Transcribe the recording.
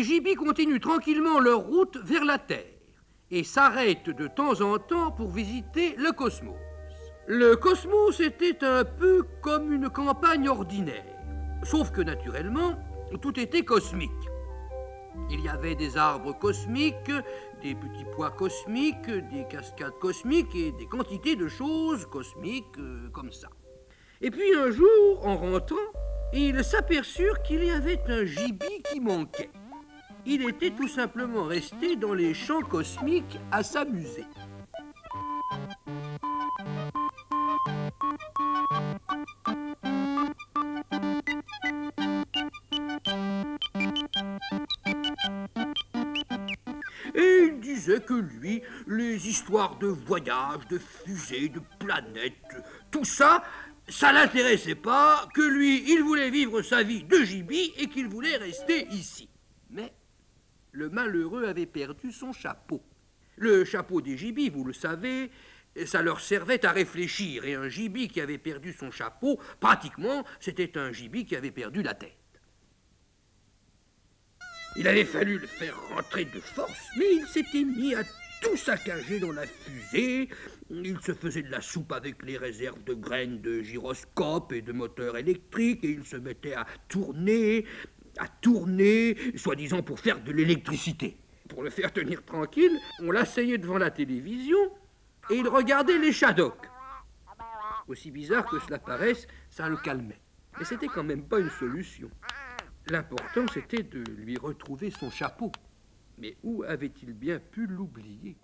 gibis continuent tranquillement leur route vers la Terre et s'arrêtent de temps en temps pour visiter le cosmos. Le cosmos était un peu comme une campagne ordinaire, sauf que naturellement, tout était cosmique. Il y avait des arbres cosmiques, des petits pois cosmiques, des cascades cosmiques et des quantités de choses cosmiques comme ça. Et puis un jour, en rentrant, ils s'aperçurent qu'il y avait un gibier qui manquait. Il était tout simplement resté dans les champs cosmiques à s'amuser. Et il disait que lui, les histoires de voyages, de fusées, de planètes, tout ça, ça l'intéressait pas, que lui, il voulait vivre sa vie de gibier et qu'il voulait rester ici. Mais le malheureux avait perdu son chapeau. Le chapeau des gibis, vous le savez, ça leur servait à réfléchir. Et un gibier qui avait perdu son chapeau, pratiquement, c'était un gibier qui avait perdu la tête. Il avait fallu le faire rentrer de force, mais il s'était mis à tout saccager dans la fusée. Il se faisait de la soupe avec les réserves de graines de gyroscope et de moteurs électriques, et il se mettait à tourner, soi-disant pour faire de l'électricité. Pour le faire tenir tranquille, on l'asseyait devant la télévision et il regardait les Shadocks. Aussi bizarre que cela paraisse, ça le calmait. Mais c'était quand même pas une solution. L'important, c'était de lui retrouver son chapeau. Mais où avait-il bien pu l'oublier ?